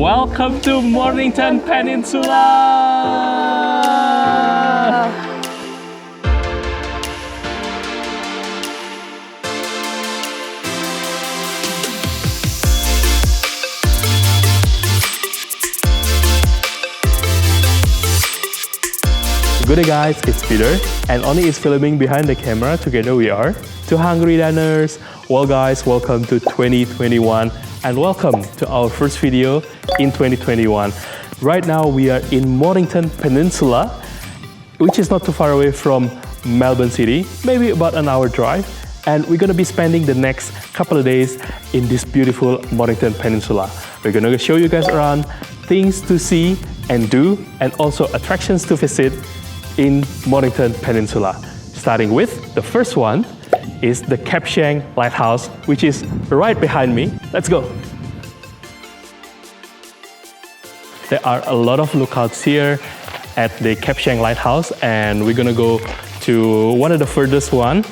Welcome to Mornington Peninsula! Good day guys, it's Peter and Oni is filming behind the camera. Together we are two hungry diners. Well guys, welcome to 2021 and welcome to our first video in 2021. Right now we are in Mornington Peninsula, which is not too far away from Melbourne City, maybe about an hour drive. And we're gonna be spending the next couple of days in this beautiful Mornington Peninsula. We're gonna show you guys around, things to see and do, and also attractions to visit in Mornington Peninsula. Starting with the first one is the Schanck Lighthouse, which is right behind me. Let's go. There are a lot of lookouts here at the Schanck Lighthouse, and we're gonna go to one of the furthest one,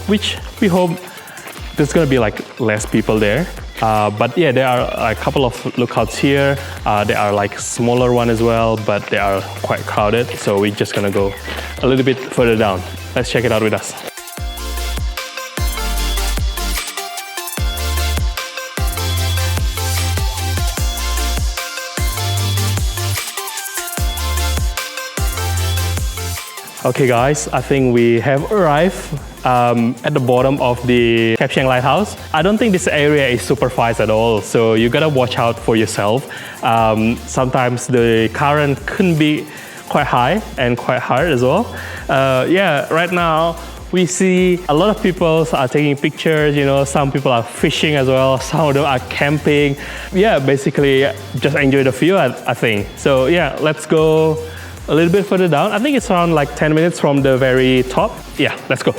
which we hope there's gonna be like less people there. But yeah, there are a couple of lookouts here. There are like smaller one as well, but they are quite crowded. So we're just gonna go a little bit further down. Let's check it out with us. Okay guys, I think we have arrived at the bottom of the Schanck Lighthouse. I don't think this area is supervised at all, so you gotta watch out for yourself. Sometimes the current can be quite high and quite hard as well. Yeah, right now we see a lot of people are taking pictures, you know, some people are fishing as well, some of them are camping. Yeah, basically just enjoy the view, I think. So yeah, let's go a little bit further down. I think it's around like 10 minutes from the very top. Yeah, let's go.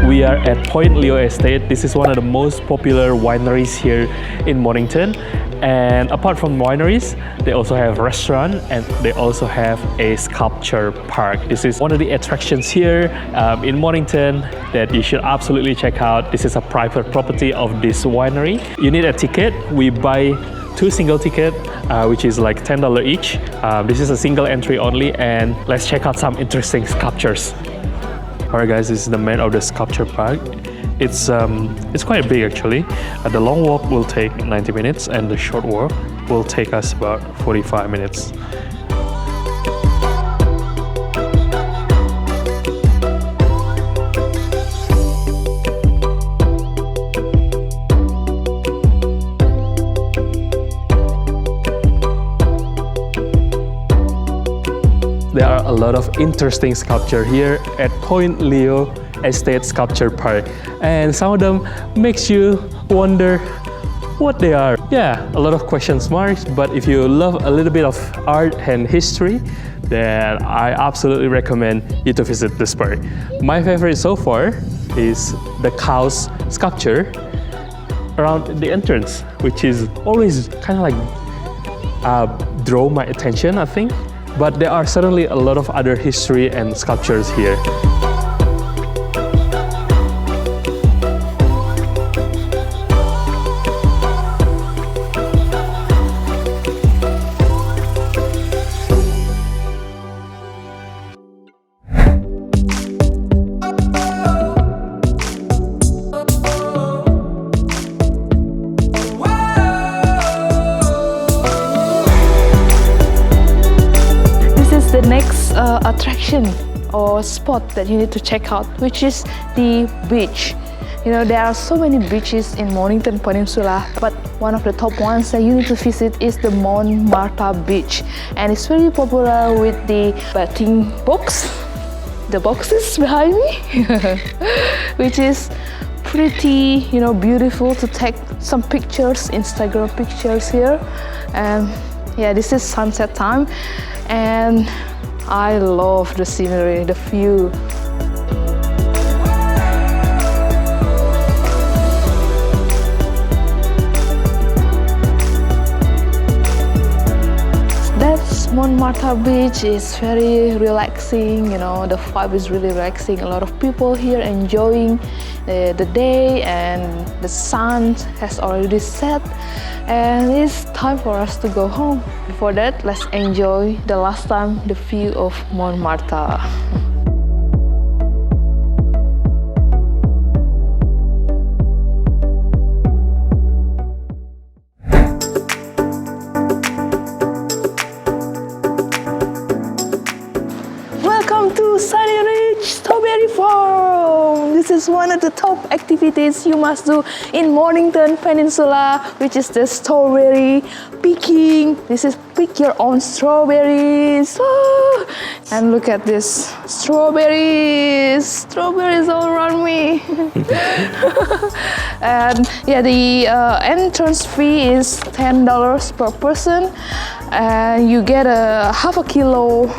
We are at Point Leo Estate. This is one of the most popular wineries here in Mornington. And apart from wineries, they also have restaurant and they also have a sculpture park. This is one of the attractions here in Mornington that you should absolutely check out. This is a private property of this winery. You need a ticket. We buy two single ticket, which is like $10 each. This is a single entry only, and let's check out some interesting sculptures. Alright guys, this is the main of the sculpture park. It's quite big actually. The long walk will take 90 minutes and the short walk will take us about 45 minutes. There are a lot of interesting sculpture here at Point Leo Estate Sculpture Park, and some of them makes you wonder what they are. Yeah, a lot of question marks, but if you love a little bit of art and history, then I absolutely recommend you to visit this park. My favorite so far is the cow's sculpture around the entrance, which is always kind of like draw my attention, I think. But there are certainly a lot of other history and sculptures here. The next attraction or spot that you need to check out, which is the beach. You know, there are so many beaches in Mornington Peninsula, but one of the top ones that you need to visit is the Montmartre Beach, and it's very popular with the bathing box, the boxes behind me, which is pretty, you know, beautiful to take some pictures, Instagram pictures here. And yeah, this is sunset time, and I love the scenery, the view. Montmartre beach is very relaxing, you know, the vibe is really relaxing. A lot of people here enjoying the day, and the sun has already set, and it's time for us to go home. Before that, let's enjoy the last time the view of Montmartre. Sunny Ridge Strawberry Farm. This is one of the top activities you must do in Mornington Peninsula, which is the strawberry picking. This is pick your own strawberries. Oh, and look at this, strawberries all around me. And yeah, the entrance fee is $10 per person, and you get a half a kilo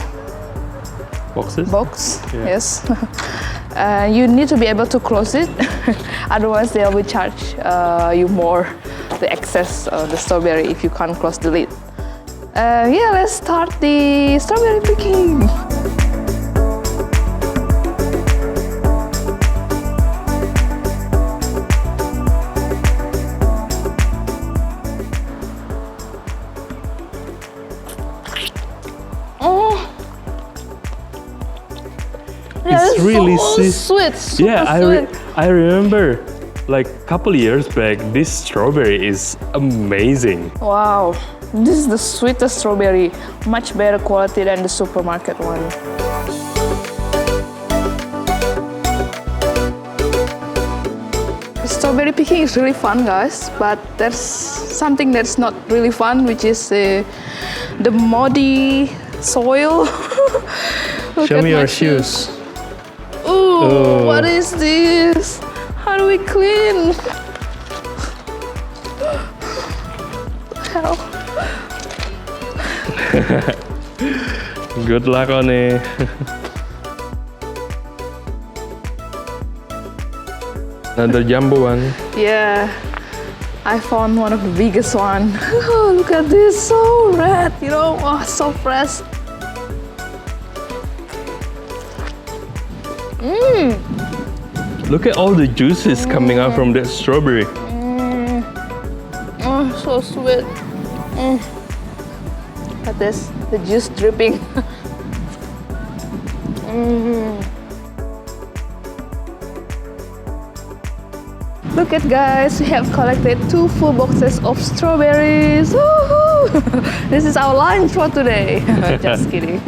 box. Yeah. Yes. You need to be able to close it, otherwise they will charge you more the excess of the strawberry if you can't close the lid. Yeah, let's start the strawberry picking. It's really sweet. Yeah, sweet. I remember like a couple years back, this strawberry is amazing. Wow, this is the sweetest strawberry, much better quality than the supermarket one. Strawberry picking is really fun, guys, but there's something that's not really fun, which is the muddy soil. Show me your shoes. Ooh, what is this? How do we clean? Hell. Good luck on it. Another jumbo one. Yeah, I found one of the biggest one. Oh, look at this, so red, you know, oh, so fresh. Look at all the juices coming out from that strawberry. Oh, so sweet. Look at this, the juice dripping. Look at, guys, we have collected 2 full boxes of strawberries. Woohoo! This is our lunch for today. Just kidding.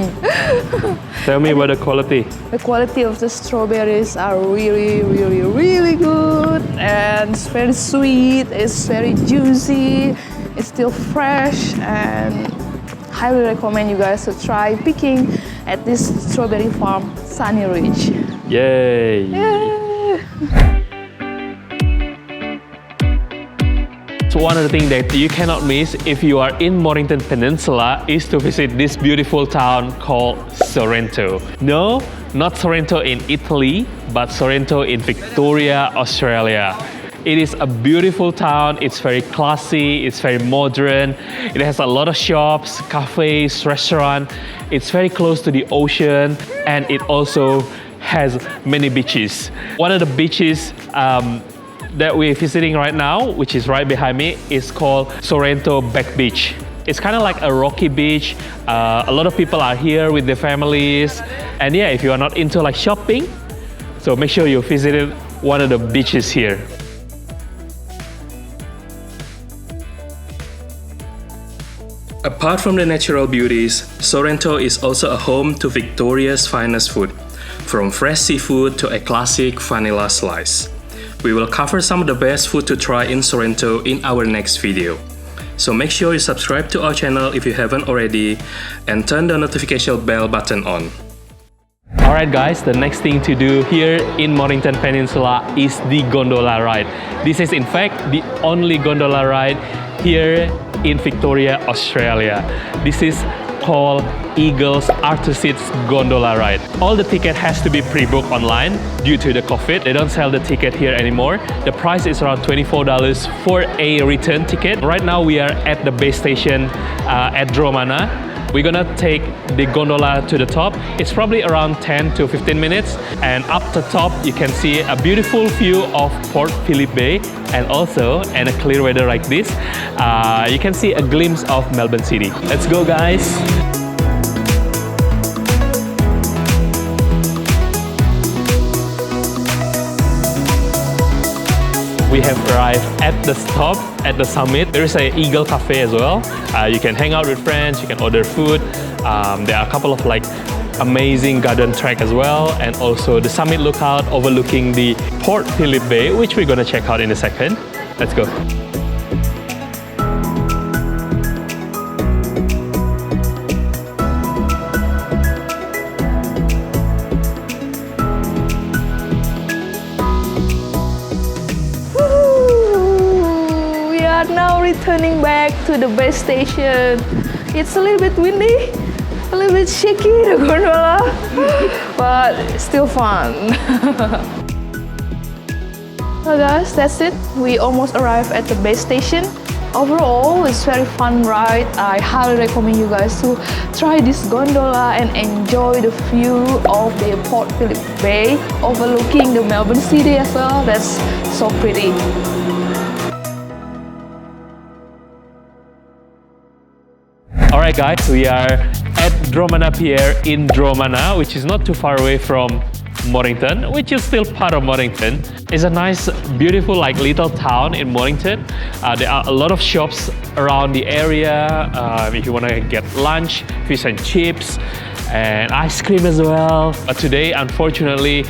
Tell me about the quality. The quality of the strawberries are really, really, really good, and it's very sweet, it's very juicy, it's still fresh, and highly recommend you guys to try picking at this strawberry farm, Sunny Ridge. Yay! Yay. So one of the things that you cannot miss if you are in Mornington Peninsula is to visit this beautiful town called Sorrento. No, not Sorrento in Italy, but Sorrento in Victoria, Australia. It is a beautiful town, it's very classy, it's very modern, it has a lot of shops, cafes, restaurants, it's very close to the ocean, and it also has many beaches. One of the beaches that we're visiting right now, which is right behind me, is called Sorrento Back Beach. It's kind of like a rocky beach. A lot of people are here with their families. And yeah, if you are not into like shopping, so make sure you visit one of the beaches here. Apart from the natural beauties, Sorrento is also a home to Victoria's finest food, from fresh seafood to a classic vanilla slice. We will cover some of the best food to try in Sorrento in our next video. So make sure you subscribe to our channel if you haven't already, and turn the notification bell button on. Alright guys, the next thing to do here in Mornington Peninsula is the gondola ride. This is in fact the only gondola ride here in Victoria, Australia. This is called Eagle's Artusids Gondola Ride. All the ticket has to be pre-booked online due to the COVID. They don't sell the ticket here anymore. The price is around $24 for a return ticket. Right now we are at the base station at Dromana. We're gonna take the gondola to the top. It's probably around 10 to 15 minutes. And up the top, you can see a beautiful view of Port Phillip Bay. And also, in a clear weather like this, you can see a glimpse of Melbourne City. Let's go, guys. We have arrived at the top, at the summit. There is an Eagle Cafe as well. You can hang out with friends, you can order food. There are a couple of like amazing garden track as well, and also the summit lookout overlooking the Port Phillip Bay, which we're gonna check out in a second. Let's go. Now returning back to the base station. It's a little bit windy, a little bit shaky, the gondola, but still fun. So guys, that's it. We almost arrived at the base station. Overall, it's very fun ride. I highly recommend you guys to try this gondola and enjoy the view of the Port Phillip Bay overlooking the Melbourne City as well. That's so pretty. Alright guys, we are at Dromana Pier in Dromana, which is not too far away from Mornington, which is still part of Mornington. It's a nice, beautiful like little town in Mornington. There are a lot of shops around the area. If you want to get lunch, fish and chips, and ice cream as well. But today, unfortunately,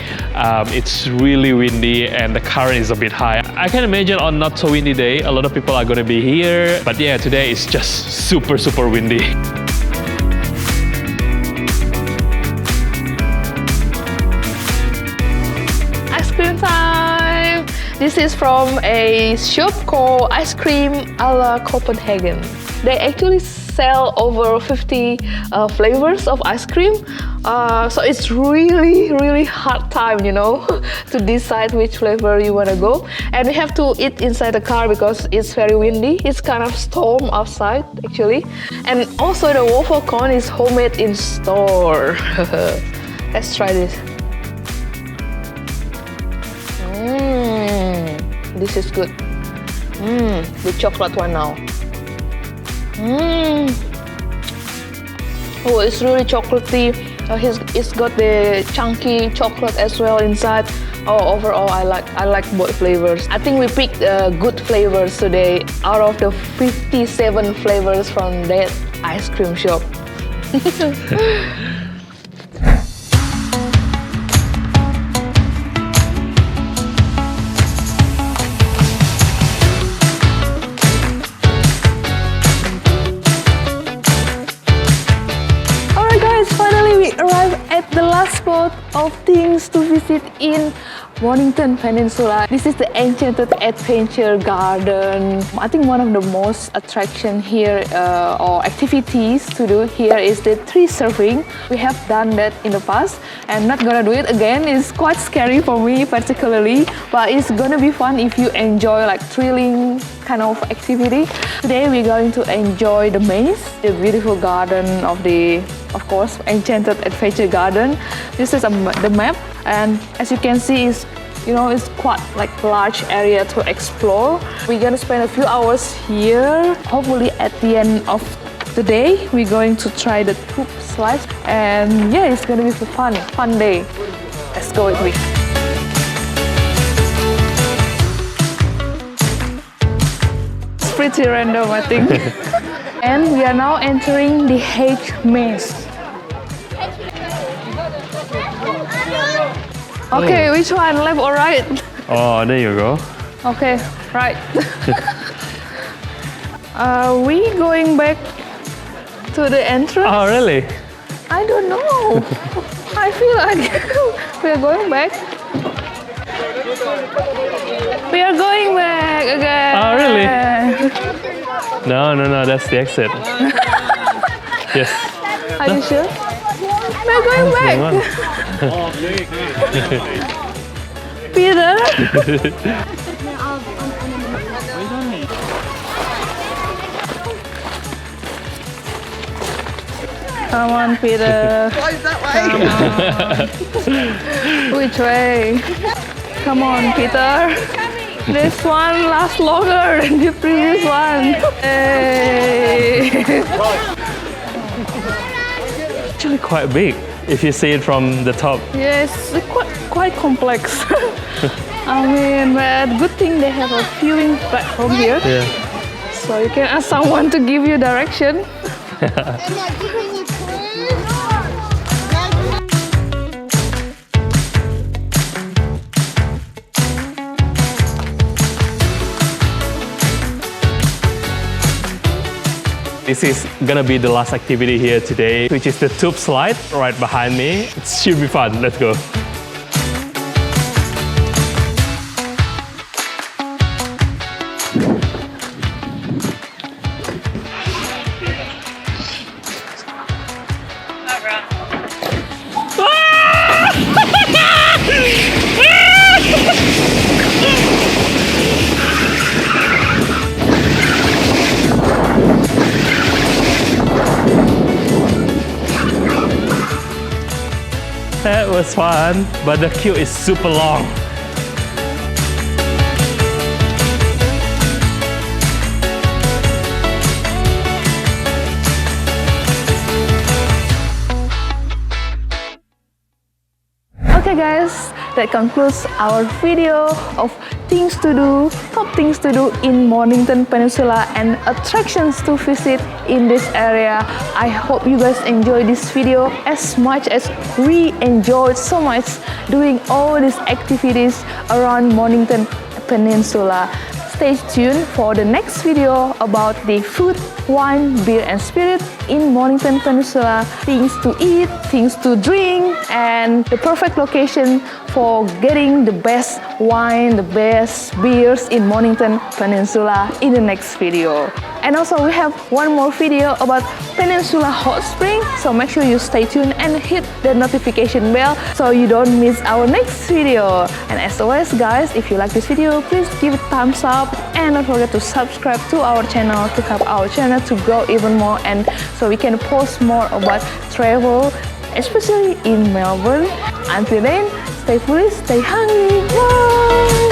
it's really windy and the current is a bit high. I can imagine on not so windy day, a lot of people are going to be here. But yeah, today is just super, super windy. Ice cream time! This is from a shop called Ice Cream a la Copenhagen. They actually sell over 50 flavors of ice cream. So it's really hard time, you know, to decide which flavor you want to go. And we have to eat inside the car because it's very windy. It's kind of storm outside actually. And also the waffle cone is homemade in store. Let's try this. This is good. The chocolate one now. Oh, it's really chocolatey. It's got the chunky chocolate as well inside. Oh, overall, I like both flavors. I think we picked good flavors today out of the 57 flavors from that ice cream shop. The last spot of things to visit in Mornington Peninsula. This is the Enchanted Adventure Garden. I think one of the most attraction here or activities to do here is the tree surfing. We have done that in the past and not gonna do it again. It's quite scary for me particularly, but it's gonna be fun if you enjoy like thrilling kind of activity. Today we're going to enjoy the maze, the beautiful garden of the, of course, Enchanted Adventure Garden. This is the map, and as you can see, it's quite like large area to explore. We're gonna spend a few hours here. Hopefully at the end of the day, we're going to try the tube slides, and yeah, it's gonna be a fun day. Let's go with me. It's pretty random, I think. And we are now entering the Hedge Maze. Okay, which one? Left or right? Oh, there you go. Okay, right. Are we going back to the entrance? Oh, really? I don't know. I feel like we are going back. We are going back again. Oh, really? No, that's the exit. Yes. Are you sure? We're going back. Peter? Come on, Peter. Close that way. Come on. Which way? Come on, Peter. This one lasts longer than the previous one. Hey. Actually quite big if you see it from the top. Yes, quite complex. I mean, but good thing they have a viewing platform here. Yeah. So you can ask someone to give you direction. Am I giving you clues? This is gonna be the last activity here today, which is the tube slide right behind me. It should be fun. Let's go. That was fun, but the queue is super long. Okay guys, that concludes our video of things to do, top things to do in Mornington Peninsula and attractions to visit in this area. I hope you guys enjoy this video as much as we enjoyed so much doing all these activities around Mornington Peninsula. Stay tuned for the next video about the food, wine, beer and spirit in Mornington Peninsula, things to eat, things to drink, and the perfect location for getting the best wine, the best beers in Mornington Peninsula in the next video. And also we have one more video about Peninsula Hot Spring, so make sure you stay tuned and hit the notification bell so you don't miss our next video. And as always guys, if you like this video, please give it a thumbs up and don't forget to subscribe to our channel to help our channel to grow even more and so we can post more about travel, especially in Melbourne. Until then, stay foolish, stay hungry. Bye!